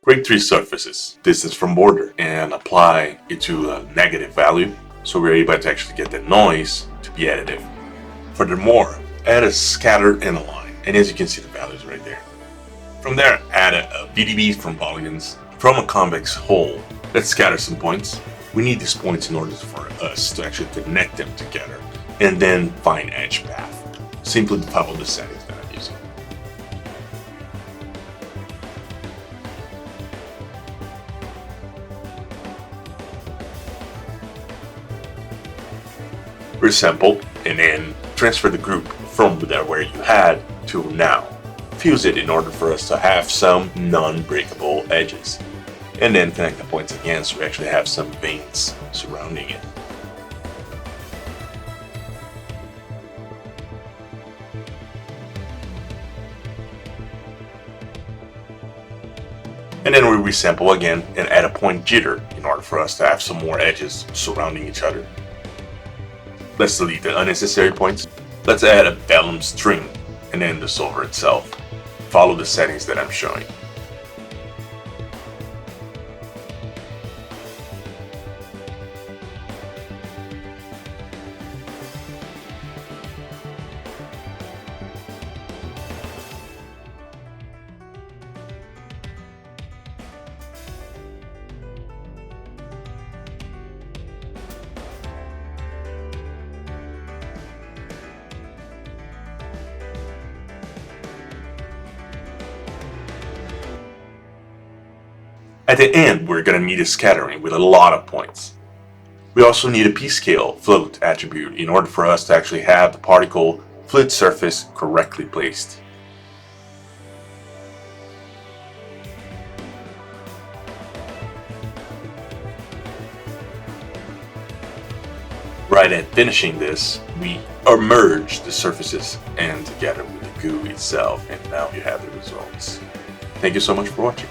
Grade 3 surfaces, distance from border, and apply it to a negative value, so we're able to actually get the noise to be additive. Furthermore, add a scatter and a line, and as you can see the values right there. From there, add a VDB from polygons from a convex hole. Let's scatter some points. We need these points in order for us to actually connect them together, and then find edge path. Simply follow the settings that I'm using. Resample, and then transfer the group from there where you had to now. Fuse it in order for us to have some non-breakable edges. And then connect the points again so we actually have some veins surrounding it. And then we resample again and add a point jitter in order for us to have some more edges surrounding each other. Let's delete the unnecessary points. Let's add a vellum string and then the solver itself. Follow the settings that I'm showing. At the end, we're going to need a scattering with a lot of points. We also need a p-scale float attribute in order for us to actually have the particle fluid surface correctly placed. Right at finishing this, we merge the surfaces and together with the goo itself, and now you have the results. Thank you so much for watching.